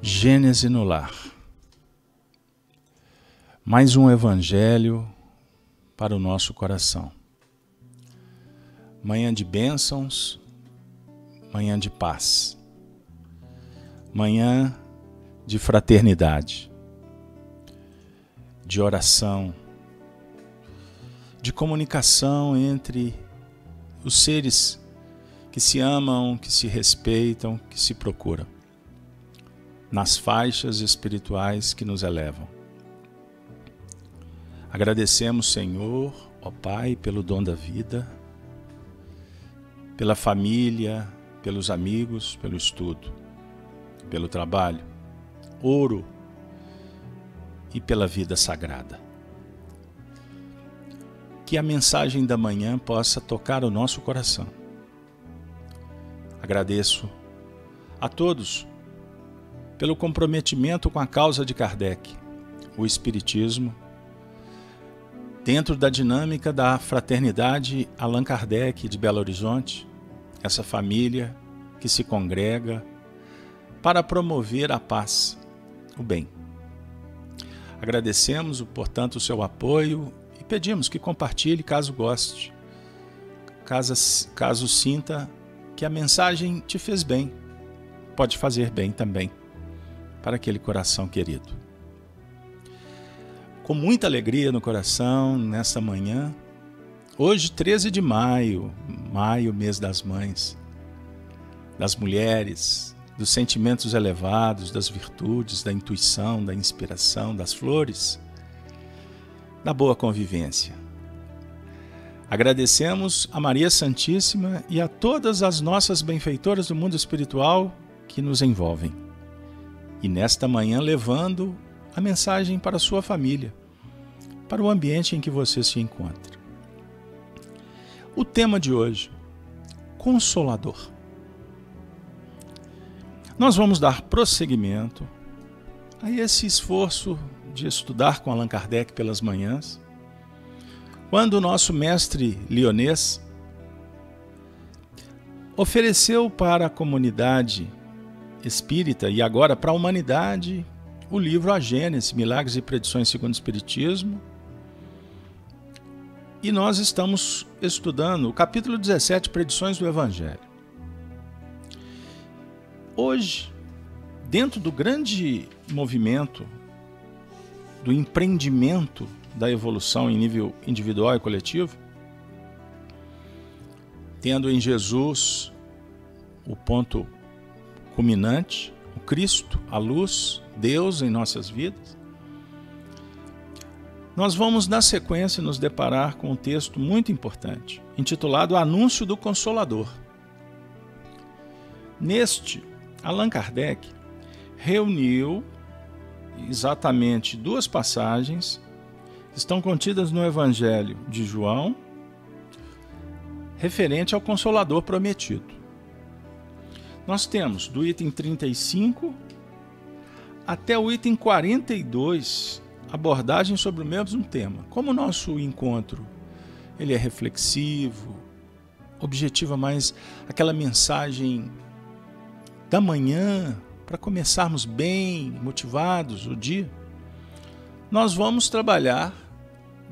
Gênese no lar. Mais um evangelho para o nosso coração. Manhã de bênçãos, manhã de paz, manhã de fraternidade, de oração, de comunicação entre os seres que se amam, que se respeitam, que se procuram, nas faixas espirituais que nos elevam. Agradecemos, Senhor, ó Pai, pelo dom da vida, pela família, pelos amigos, pelo estudo, pelo trabalho, ouro e pela vida sagrada. Que a mensagem da manhã possa tocar o nosso coração. Agradeço a todos pelo comprometimento com a causa de Kardec, o Espiritismo, dentro da dinâmica da Fraternidade Allan Kardec de Belo Horizonte, essa família que se congrega para promover a paz, o bem. Agradecemos, portanto, o seu apoio e pedimos que compartilhe caso goste, caso sinta que a mensagem te fez bem, pode fazer bem também para aquele coração querido. Com muita alegria no coração, nesta manhã, hoje 13 de maio, mês das mães, das mulheres, dos sentimentos elevados, das virtudes, da intuição, da inspiração, das flores, da boa convivência. Agradecemos a Maria Santíssima e a todas as nossas benfeitoras do mundo espiritual que nos envolvem. E nesta manhã levando a mensagem para a sua família, para o ambiente em que você se encontra. O tema de hoje, Consolador. Nós vamos dar prosseguimento a esse esforço de estudar com Allan Kardec pelas manhãs, quando o nosso mestre Lyonês ofereceu para a comunidade espírita e agora para a humanidade o livro A Gênese, Milagres e Predições segundo o Espiritismo. E nós estamos estudando o capítulo 17, Predições do Evangelho. Hoje, dentro do grande movimento do empreendimento da evolução em nível individual e coletivo, tendo em Jesus o ponto culminante, o Cristo, a luz, Deus em nossas vidas, nós vamos na sequência nos deparar com um texto muito importante, intitulado Anúncio do Consolador. Neste, Allan Kardec reuniu exatamente duas passagens que estão contidas no Evangelho de João, referente ao Consolador prometido. Nós temos do item 35 até o item 42 abordagem sobre o mesmo tema. Como o nosso encontro ele é reflexivo, objetiva mais aquela mensagem da manhã para começarmos bem, motivados o dia, nós vamos trabalhar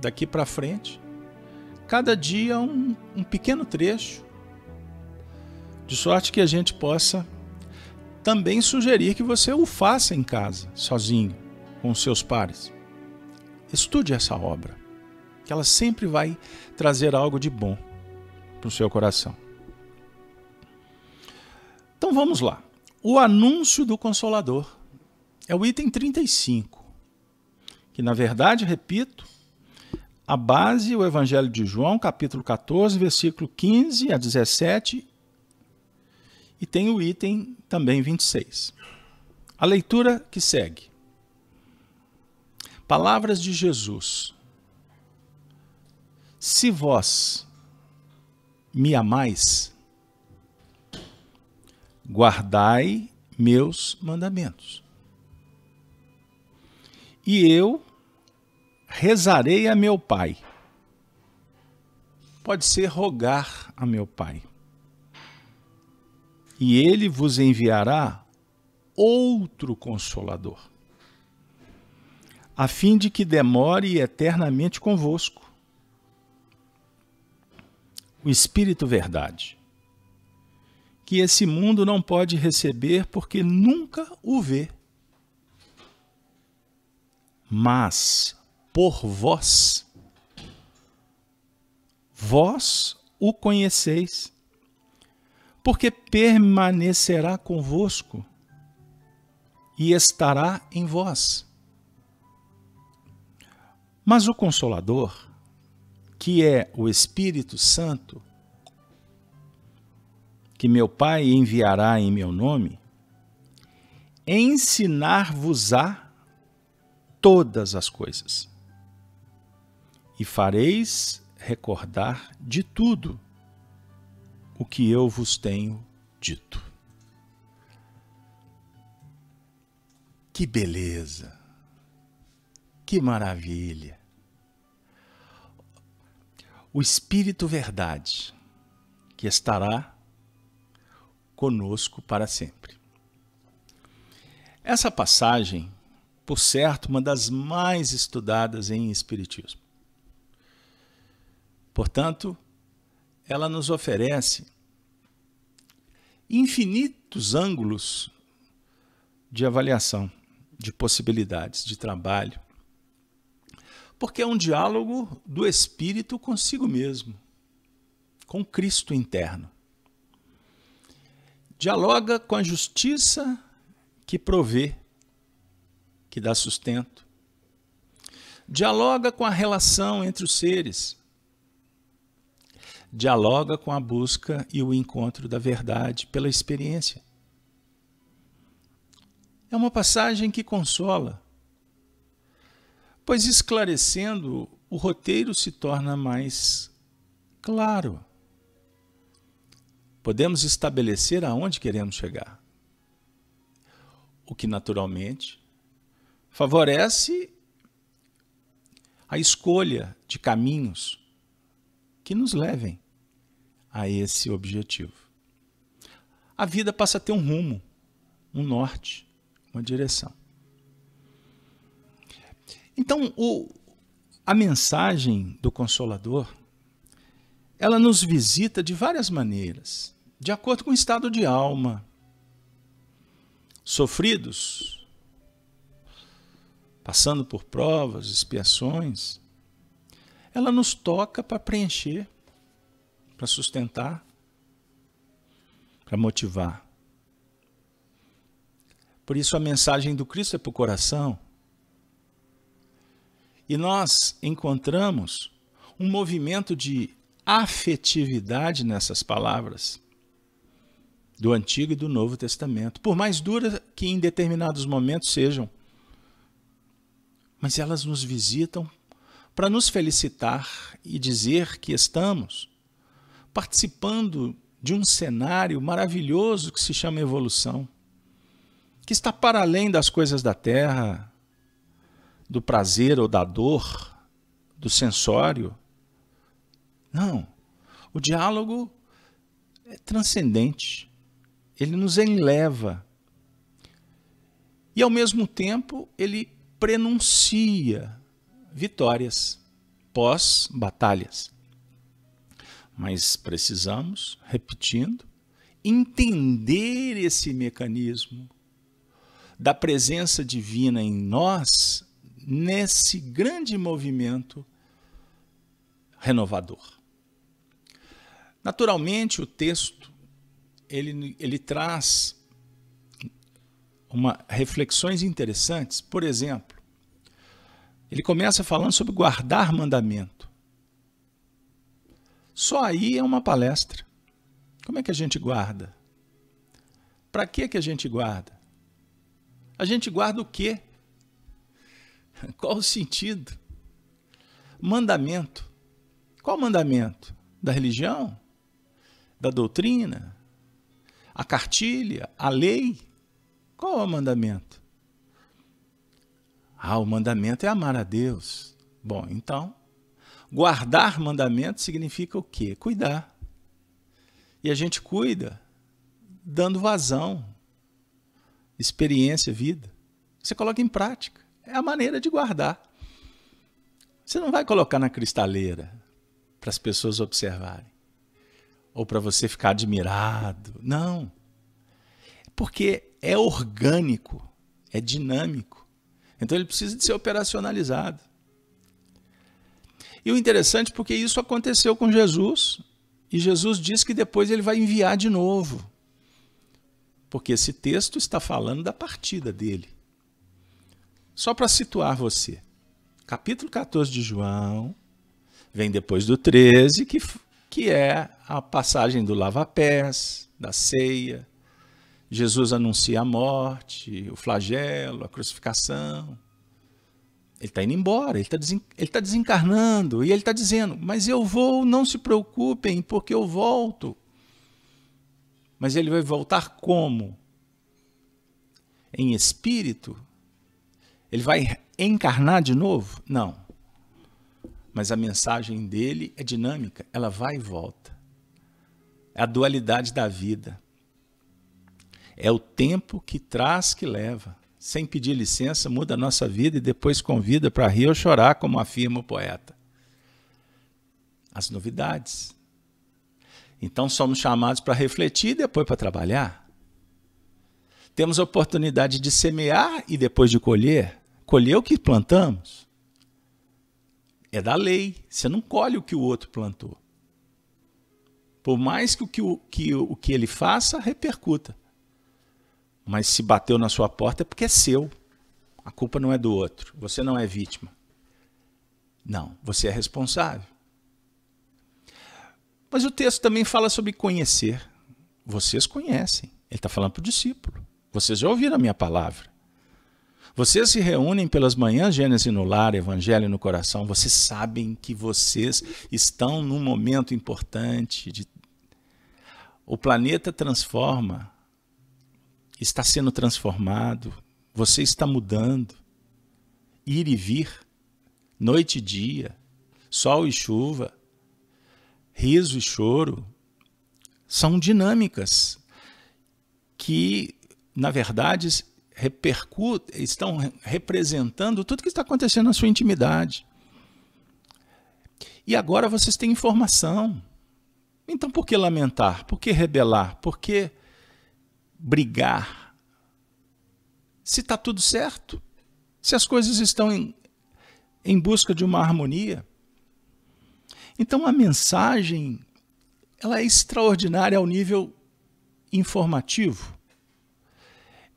daqui para frente cada dia um pequeno trecho, de sorte que a gente possa também sugerir que você o faça em casa, sozinho, com os seus pares. Estude essa obra, que ela sempre vai trazer algo de bom para o seu coração. Então vamos lá. O anúncio do Consolador é o item 35, que na verdade, repito, a base é o Evangelho de João, capítulo 14, versículo 15 a 17, e tem o item também 26. A leitura que segue. Palavras de Jesus. Se vós me amais, guardai meus mandamentos. E eu rezarei a meu Pai. Pode ser rogar a meu Pai. E ele vos enviará outro Consolador, a fim de que demore eternamente convosco. O Espírito Verdade, que esse mundo não pode receber porque nunca o vê. Mas por vós o conheceis, porque permanecerá convosco e estará em vós. Mas o Consolador, que é o Espírito Santo, que meu Pai enviará em meu nome, ensinar-vos-á todas as coisas, e fareis recordar de tudo o que eu vos tenho dito. Que beleza! Que maravilha! O Espírito Verdade, que estará conosco para sempre. Essa passagem, por certo, uma das mais estudadas em Espiritismo. Portanto, ela nos oferece infinitos ângulos de avaliação, de possibilidades de trabalho, porque é um diálogo do Espírito consigo mesmo, com Cristo interno. Dialoga com a justiça que provê, que dá sustento. Dialoga com a relação entre os seres. Dialoga com a busca e o encontro da verdade pela experiência. É uma passagem que consola, pois esclarecendo, o roteiro se torna mais claro. Podemos estabelecer aonde queremos chegar, o que naturalmente favorece a escolha de caminhos que nos levem a esse objetivo. A vida passa a ter um rumo, um norte, uma direção. Então, a mensagem do Consolador, ela nos visita de várias maneiras, de acordo com o estado de alma. Sofridos, passando por provas, expiações, ela nos toca para preencher, para sustentar, para motivar. Por isso a mensagem do Cristo é para o coração. E nós encontramos um movimento de afetividade nessas palavras do Antigo e do Novo Testamento, por mais duras que em determinados momentos sejam, mas elas nos visitam para nos felicitar e dizer que estamos participando de um cenário maravilhoso que se chama evolução, que está para além das coisas da terra, do prazer ou da dor, do sensório. Não, o diálogo é transcendente, ele nos enleva e ao mesmo tempo ele prenuncia vitórias pós-batalhas. Mas precisamos, repetindo, entender esse mecanismo da presença divina em nós nesse grande movimento renovador. Naturalmente, o texto ele traz reflexões interessantes. Por exemplo, ele começa falando sobre guardar mandamento. Só aí é uma palestra. Como é que a gente guarda? Para que a gente guarda? A gente guarda o quê? Qual o sentido? Mandamento. Qual mandamento? Da religião? Da doutrina? A cartilha? A lei? Qual é o mandamento? O mandamento é amar a Deus. Bom, então, guardar mandamento significa o quê? Cuidar. E a gente cuida dando vazão, experiência, vida. Você coloca em prática. É a maneira de guardar. Você não vai colocar na cristaleira para as pessoas observarem. Ou para você ficar admirado. Não. Porque é orgânico, é dinâmico. Então ele precisa de ser operacionalizado. E o interessante é porque isso aconteceu com Jesus. E Jesus diz que depois ele vai enviar de novo. Porque esse texto está falando da partida dele. Só para situar você. Capítulo 14 de João vem depois do 13, que é a passagem do lava-pés, da ceia. Jesus anuncia a morte, o flagelo, a crucificação. Ele está indo embora, ele está desencarnando, e ele está dizendo, mas eu vou, não se preocupem, porque eu volto. Mas ele vai voltar como? Em espírito? Ele vai encarnar de novo? Não. Mas a mensagem dele é dinâmica, ela vai e volta. É a dualidade da vida. É o tempo que traz, que leva. Sem pedir licença, muda a nossa vida e depois convida para rir ou chorar, como afirma o poeta. As novidades. Então somos chamados para refletir e depois para trabalhar. Temos a oportunidade de semear e depois de colher. Colher o que plantamos. É da lei. Você não colhe o que o outro plantou. Por mais que o que ele faça, repercuta. Mas se bateu na sua porta é porque é seu. A culpa não é do outro. Você não é vítima. Não, você é responsável. Mas o texto também fala sobre conhecer. Vocês conhecem. Ele está falando para o discípulo. Vocês já ouviram a minha palavra. Vocês se reúnem pelas manhãs, Gênesis no lar, Evangelho no coração. Vocês sabem que vocês estão num momento importante. O planeta transforma. Está sendo transformado. Você está mudando. Ir e vir. Noite e dia. Sol e chuva. Riso e choro. São dinâmicas que, na verdade, estão representando tudo que está acontecendo na sua intimidade. E agora vocês têm informação. Então por que lamentar? Por que rebelar? Por que brigar? Se está tudo certo? Se as coisas estão em busca de uma harmonia? Então a mensagem ela é extraordinária ao nível informativo.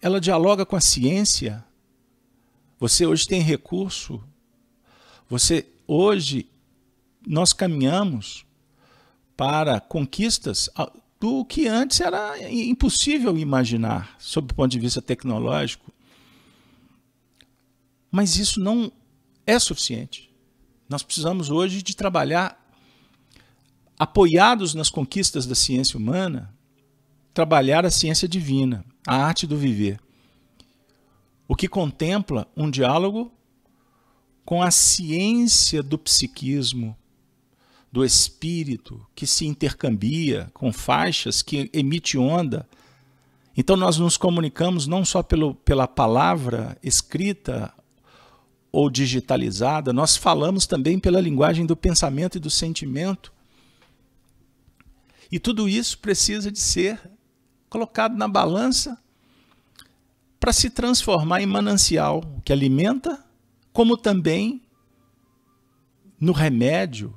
Ela dialoga com a ciência. Você hoje tem recurso. Hoje nós caminhamos para conquistas do que antes era impossível imaginar, sob o ponto de vista tecnológico. Mas isso não é suficiente. Nós precisamos hoje de trabalhar apoiados nas conquistas da ciência humana, trabalhar a ciência divina, a arte do viver. O que contempla um diálogo com a ciência do psiquismo, do espírito, que se intercambia com faixas, que emite onda. Então nós nos comunicamos não só pela palavra escrita ou digitalizada, nós falamos também pela linguagem do pensamento e do sentimento. E tudo isso precisa de ser colocado na balança para se transformar em manancial que alimenta, como também no remédio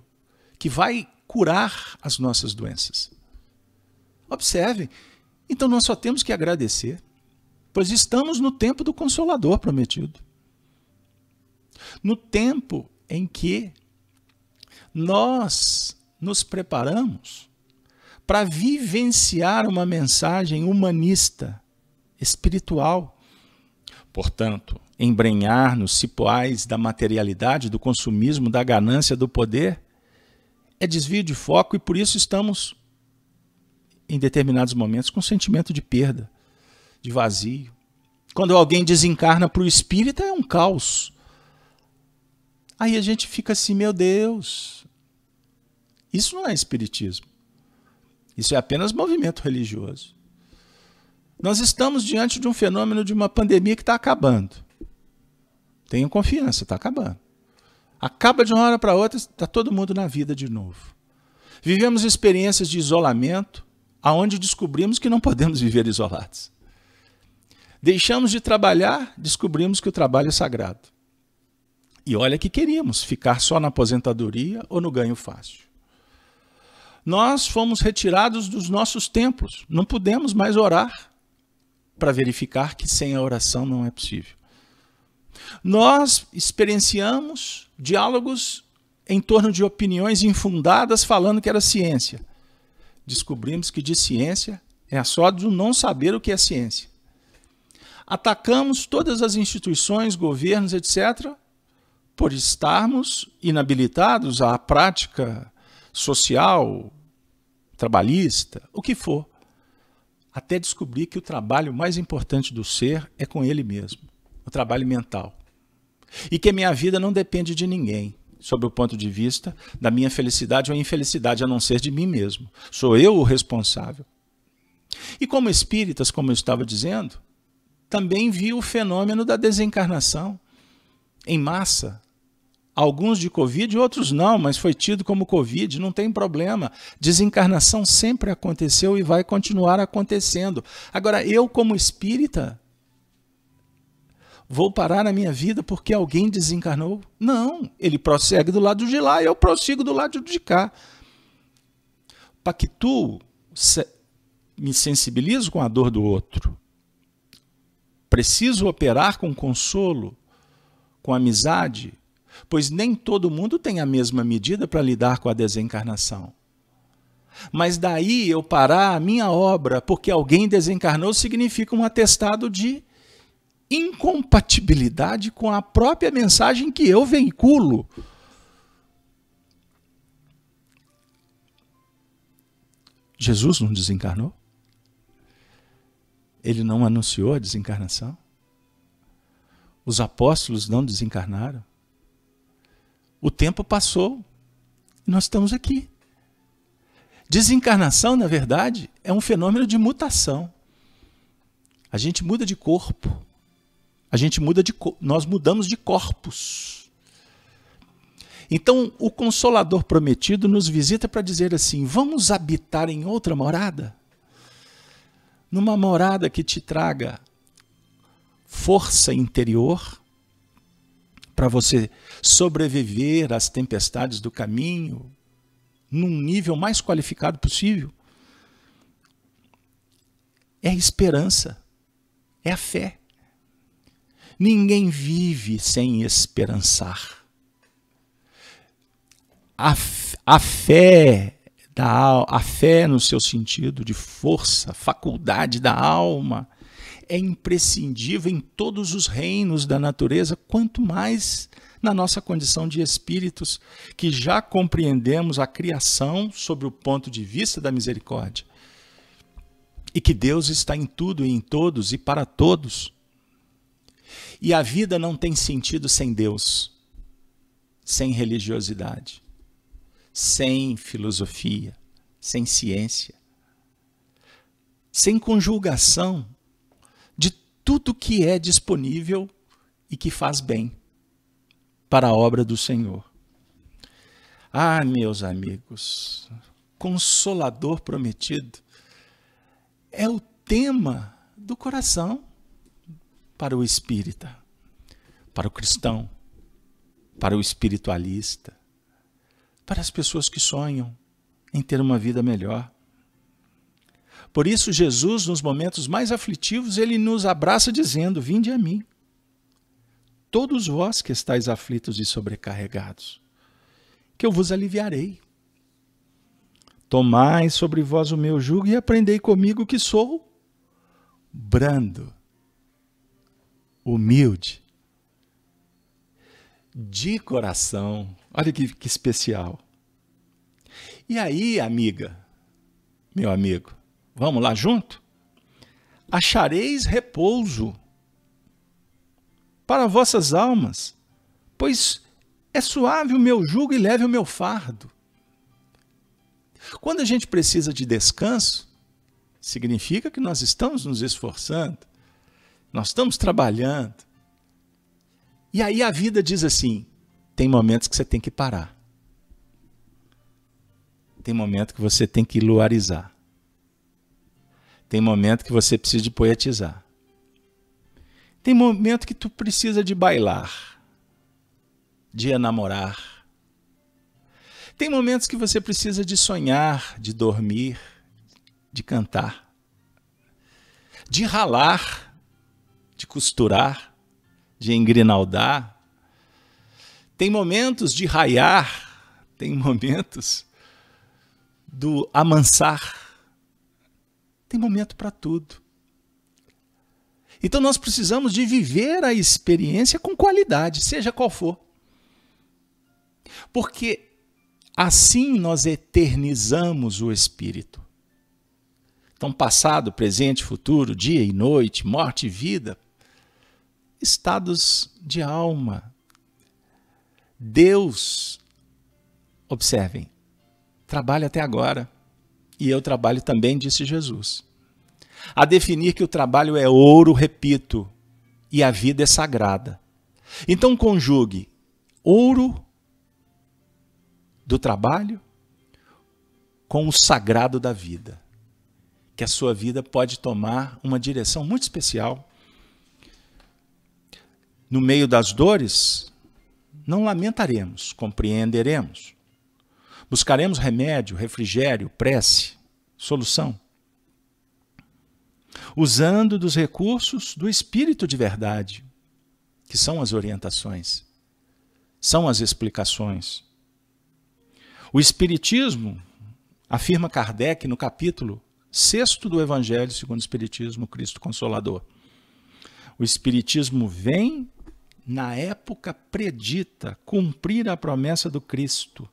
que vai curar as nossas doenças. Observe, então nós só temos que agradecer, pois estamos no tempo do Consolador prometido. No tempo em que nós nos preparamos para vivenciar uma mensagem humanista, espiritual. Portanto, embrenhar nos cipoais da materialidade, do consumismo, da ganância, do poder, é desvio de foco e por isso estamos, em determinados momentos, com sentimento de perda, de vazio. Quando alguém desencarna para o espírita, é um caos. Aí a gente fica assim, meu Deus, isso não é espiritismo. Isso é apenas movimento religioso. Nós estamos diante de um fenômeno de uma pandemia que está acabando. Tenham confiança, está acabando. Acaba de uma hora para outra, está todo mundo na vida de novo. Vivemos experiências de isolamento, aonde descobrimos que não podemos viver isolados. Deixamos de trabalhar, descobrimos que o trabalho é sagrado. E olha que queríamos ficar só na aposentadoria ou no ganho fácil. Nós fomos retirados dos nossos templos, não podemos mais orar para verificar que sem a oração não é possível. Nós experienciamos diálogos em torno de opiniões infundadas falando que era ciência. Descobrimos que de ciência é só do não saber o que é ciência. Atacamos todas as instituições, governos, etc., por estarmos inabilitados à prática social, trabalhista, o que for. Até descobrir que o trabalho mais importante do ser é com ele mesmo, o trabalho mental. E que a minha vida não depende de ninguém, sob o ponto de vista da minha felicidade ou infelicidade, a não ser de mim mesmo. Sou eu o responsável. E como espíritas, como eu estava dizendo, também vi o fenômeno da desencarnação em massa. Alguns de Covid, outros não, mas foi tido como Covid, não tem problema. Desencarnação sempre aconteceu e vai continuar acontecendo. Agora, eu como espírita, vou parar na minha vida porque alguém desencarnou? Não, ele prossegue do lado de lá e eu prossigo do lado de cá. Pactuo, me sensibilizo com a dor do outro. Preciso operar com consolo, com amizade, pois nem todo mundo tem a mesma medida para lidar com a desencarnação. Mas daí eu parar a minha obra porque alguém desencarnou significa um atestado de incompatibilidade com a própria mensagem que eu veiculo. Jesus não desencarnou? Ele não anunciou a desencarnação? Os apóstolos não desencarnaram? O tempo passou e nós estamos aqui. Desencarnação, na verdade, é um fenômeno de mutação. A gente muda de corpo. Nós mudamos de corpos. Então, o Consolador Prometido nos visita para dizer assim: vamos habitar em outra morada? Numa morada que te traga força interior, para você sobreviver às tempestades do caminho, num nível mais qualificado possível. É a esperança, é a fé. Ninguém vive sem esperançar. A fé no seu sentido de força, faculdade da alma, é imprescindível em todos os reinos da natureza, quanto mais na nossa condição de espíritos, que já compreendemos a criação sob o ponto de vista da misericórdia. E que Deus está em tudo e em todos e para todos. E a vida não tem sentido sem Deus, sem religiosidade, sem filosofia, sem ciência, sem conjugação de tudo que é disponível e que faz bem para a obra do Senhor. Ah, meus amigos, Consolador Prometido é o tema do coração para o espírita, para o cristão, para o espiritualista, para as pessoas que sonham em ter uma vida melhor. Por isso, Jesus, nos momentos mais aflitivos, ele nos abraça dizendo: vinde a mim, todos vós que estáis aflitos e sobrecarregados, que eu vos aliviarei. Tomai sobre vós o meu jugo e aprendei comigo, que sou brando, humilde, de coração. Olha que especial. E aí, amiga, meu amigo, vamos lá junto? Achareis repouso para vossas almas, pois é suave o meu jugo e leve o meu fardo. Quando a gente precisa de descanso, significa que nós estamos nos esforçando, nós estamos trabalhando. E aí a vida diz assim, tem momentos que você tem que parar. Tem momento que você tem que luarizar. Tem momento que você precisa de poetizar. Tem momento que tu precisa de bailar, de enamorar. Tem momentos que você precisa de sonhar, de dormir, de cantar, de ralar, de costurar, de engrinaldar. Tem momentos de raiar, tem momentos do amansar. Tem momento para tudo. Então nós precisamos de viver a experiência com qualidade, seja qual for. Porque assim nós eternizamos o espírito. Então passado, presente, futuro, dia e noite, morte e vida, estados de alma. Deus, observem, trabalha até agora. E eu trabalho também, disse Jesus. A definir que o trabalho é ouro, repito, e a vida é sagrada. Então conjugue ouro do trabalho com o sagrado da vida. Que a sua vida pode tomar uma direção muito especial. No meio das dores, não lamentaremos, compreenderemos. Buscaremos remédio, refrigério, prece, solução. Usando dos recursos do Espírito de verdade, que são as orientações, são as explicações. O Espiritismo, afirma Kardec no capítulo 6º do Evangelho segundo o Espiritismo, Cristo Consolador. O Espiritismo vem na época predita cumprir a promessa do Cristo.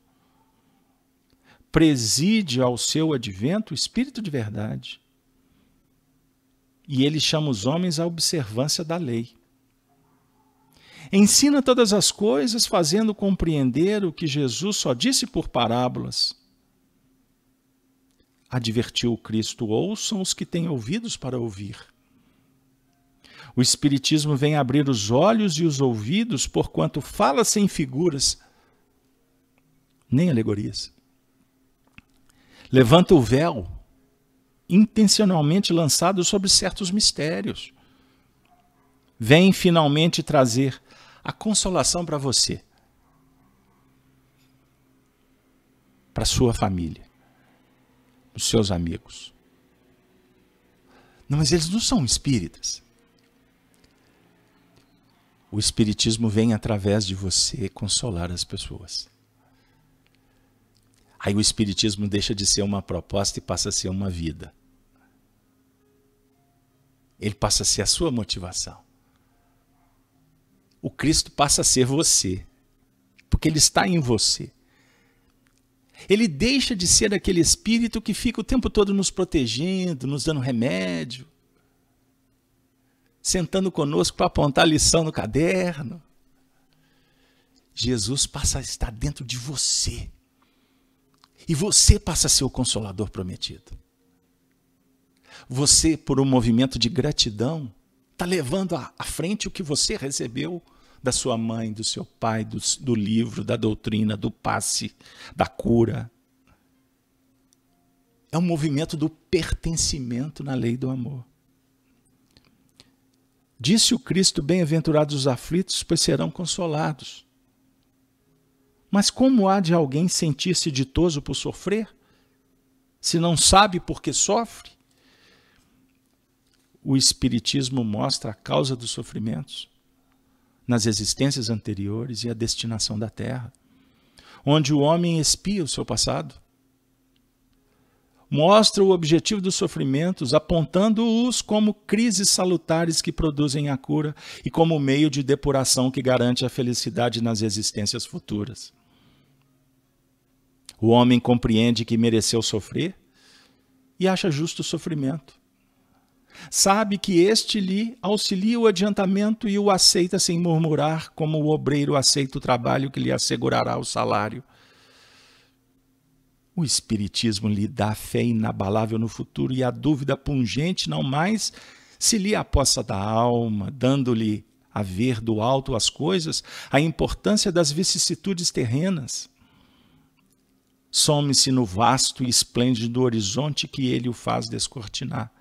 Preside ao seu advento o Espírito de verdade. E ele chama os homens à observância da lei. Ensina todas as coisas, fazendo compreender o que Jesus só disse por parábolas. Advertiu o Cristo, ouçam os que têm ouvidos para ouvir. O Espiritismo vem abrir os olhos e os ouvidos, porquanto fala sem figuras, nem alegorias. Levanta o véu, intencionalmente lançado sobre certos mistérios. Vem finalmente trazer a consolação para você, para sua família, os seus amigos. Não, mas eles não são espíritas. O Espiritismo vem através de você consolar as pessoas. Aí o Espiritismo deixa de ser uma proposta e passa a ser uma vida. Ele passa a ser a sua motivação. O Cristo passa a ser você, porque Ele está em você. Ele deixa de ser aquele Espírito que fica o tempo todo nos protegendo, nos dando remédio, sentando conosco para apontar a lição no caderno. Jesus passa a estar dentro de você. E você passa a ser o Consolador prometido. Você, por um movimento de gratidão, está levando à frente o que você recebeu da sua mãe, do seu pai, do livro, da doutrina, do passe, da cura. É um movimento do pertencimento na lei do amor. Disse o Cristo, bem-aventurados os aflitos, pois serão consolados. Mas como há de alguém sentir-se ditoso por sofrer, se não sabe por que sofre? O Espiritismo mostra a causa dos sofrimentos nas existências anteriores e a destinação da Terra, onde o homem expia o seu passado. Mostra o objetivo dos sofrimentos, apontando-os como crises salutares que produzem a cura e como meio de depuração que garante a felicidade nas existências futuras. O homem compreende que mereceu sofrer e acha justo o sofrimento. Sabe que este lhe auxilia o adiantamento e o aceita sem murmurar, como o obreiro aceita o trabalho que lhe assegurará o salário. O Espiritismo lhe dá fé inabalável no futuro e a dúvida pungente não mais se lhe apossa da alma, dando-lhe a ver do alto as coisas, a importância das vicissitudes terrenas. Some-se no vasto e esplêndido horizonte que ele o faz descortinar.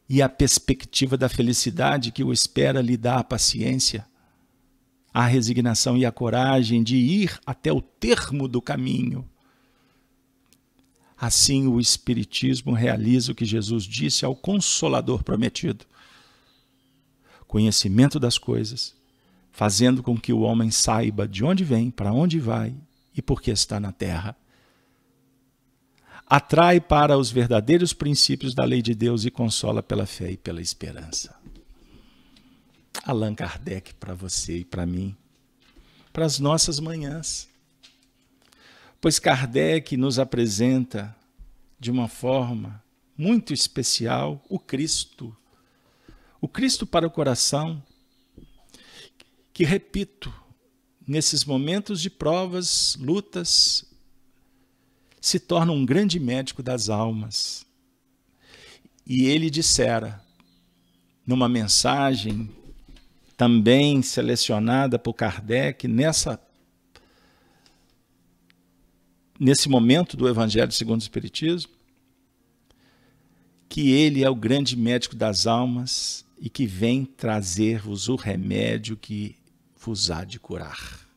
E a perspectiva da felicidade que o espera lhe dá a paciência, a resignação e a coragem de ir até o termo do caminho. Assim o Espiritismo realiza o que Jesus disse ao Consolador prometido: conhecimento das coisas, fazendo com que o homem saiba de onde vem, para onde vai e por que está na terra. Atrai para os verdadeiros princípios da lei de Deus e consola pela fé e pela esperança. Allan Kardec para você e para mim, para as nossas manhãs. Pois Kardec nos apresenta de uma forma muito especial o Cristo para o coração, que, repito, nesses momentos de provas, lutas, se torna um grande médico das almas. E ele dissera, numa mensagem também selecionada por Kardec, nesse momento do Evangelho segundo o Espiritismo, que ele é o grande médico das almas e que vem trazer-vos o remédio que vos há de curar.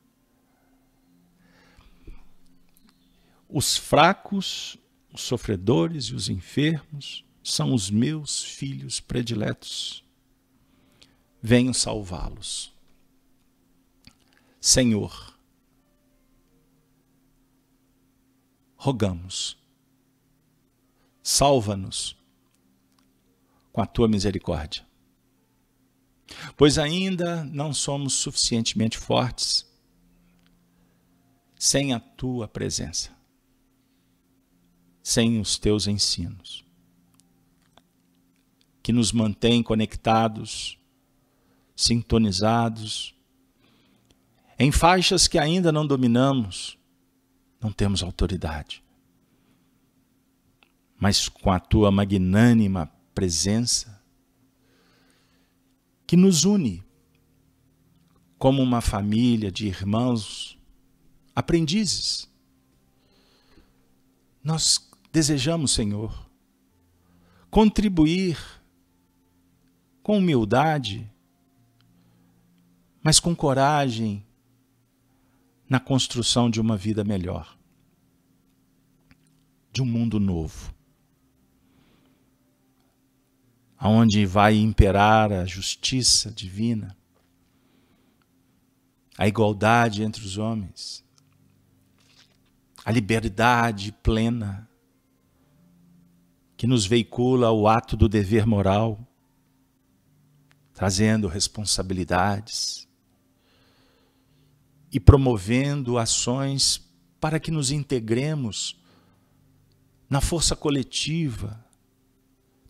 Os fracos, os sofredores e os enfermos são os meus filhos prediletos. Venho salvá-los. Senhor, rogamos, salva-nos com a tua misericórdia, pois ainda não somos suficientemente fortes sem a tua presença, sem os teus ensinos, que nos mantém conectados, sintonizados, em faixas que ainda não dominamos, não temos autoridade. Mas com a tua magnânima presença, que nos une como uma família de irmãos, aprendizes. Nós desejamos, Senhor, contribuir com humildade, mas com coragem na construção de uma vida melhor, de um mundo novo, onde vai imperar a justiça divina, a igualdade entre os homens, a liberdade plena que nos veicula o ato do dever moral, trazendo responsabilidades e promovendo ações para que nos integremos na força coletiva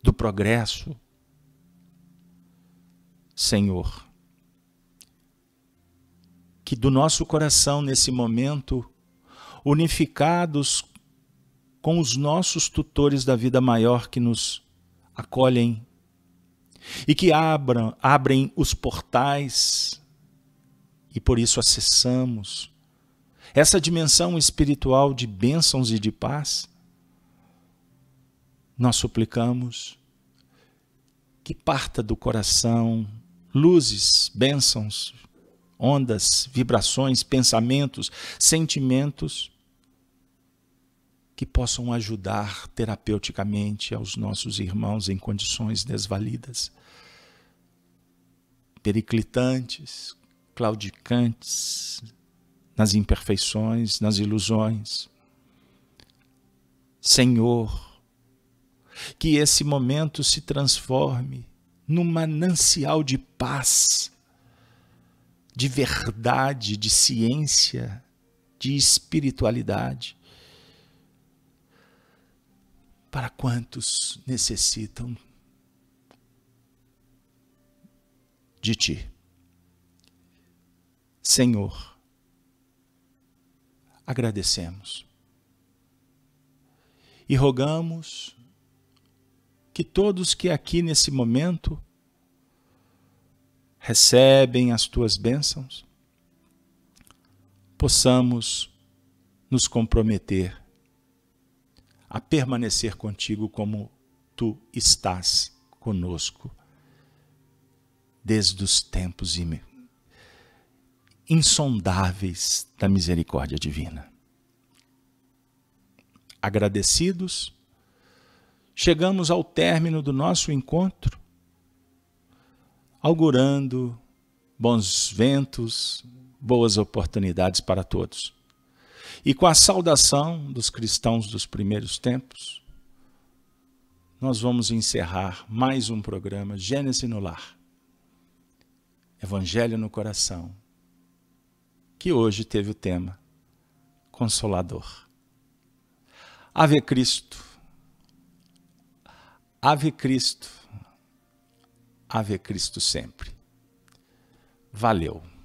do progresso. Senhor, que do nosso coração nesse momento, unificados com os nossos tutores da vida maior que nos acolhem e que abrem os portais e por isso acessamos essa dimensão espiritual de bênçãos e de paz, nós suplicamos que parta do coração luzes, bênçãos, ondas, vibrações, pensamentos, sentimentos que possam ajudar terapeuticamente aos nossos irmãos em condições desvalidas, periclitantes, claudicantes, nas imperfeições, nas ilusões. Senhor, que esse momento se transforme num manancial de paz, de verdade, de ciência, de espiritualidade, para quantos necessitam de Ti. Senhor, agradecemos. E rogamos que todos que aqui nesse momento recebem as tuas bênçãos, possamos nos comprometer a permanecer contigo como tu estás conosco desde os tempos insondáveis da misericórdia divina. Agradecidos, chegamos ao término do nosso encontro, augurando bons ventos, boas oportunidades para todos. E com a saudação dos cristãos dos primeiros tempos, nós vamos encerrar mais um programa Gênesis no Lar, Evangelho no Coração, que hoje teve o tema Consolador. Ave Cristo, Ave Cristo, Ave Cristo sempre. Valeu.